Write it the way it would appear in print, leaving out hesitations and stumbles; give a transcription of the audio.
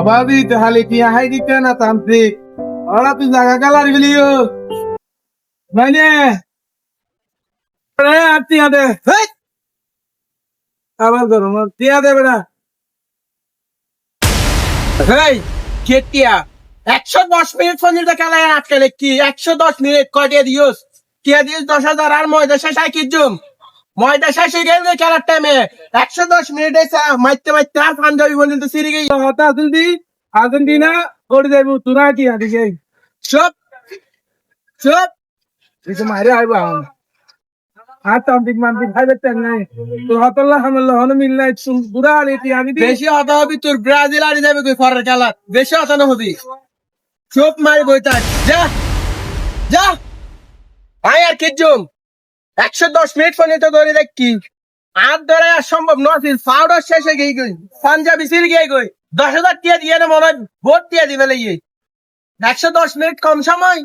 বাদি তো হালি কি হাই দিতে না তান্ত্রিক ওরা তুই জায়গা কালার গেলিও মানে রে টিয়া দে হেই আবার ধরো টিয়া দে বেটা হেই কেটিয়া 110 মিনিট ফোনের খেলায় আটকালে কি 110 মিনিট কয়টা দিওস টিয়া দিওস 10,000 আর ময়দা শেষ কি জুম ময়দা শেষে গেলে খেলার টাইমে 110 মিনিট এসে মারতে মারতে আর পাঞ্জাবি পর্যন্ত সিঁড়ি গেই হতা আসলদি আর্জেন্টিনা করে যাইবো তোরা কি আদিকে সব সব কিছু মারে আইবো আর তান্ত্রিক মান্ত্রিক খাইবে তেন নাই তো হতল্লা হামল্লা হন মিল নাই পুরা রেটি আমি বেশি হতা হবি তোর ব্রাজিল আনি যাবে কই ফরের খেলা বেশি হতা না হবি চুপ মারি বই তাক যা যা আয় আর কি জুম 110 মিনিট ফোনে তো ধরে দেখ কি আর ধরে আর সম্ভব নয় পাউডার শেষে গিয়ে গই পাঞ্জাবি সিঁড়ি গিয়ে গই 10,000 টিয়া দিয়ে না মনে হয় ভোট দিয়ে দিবে লেগে 110 মিনিট কম সময়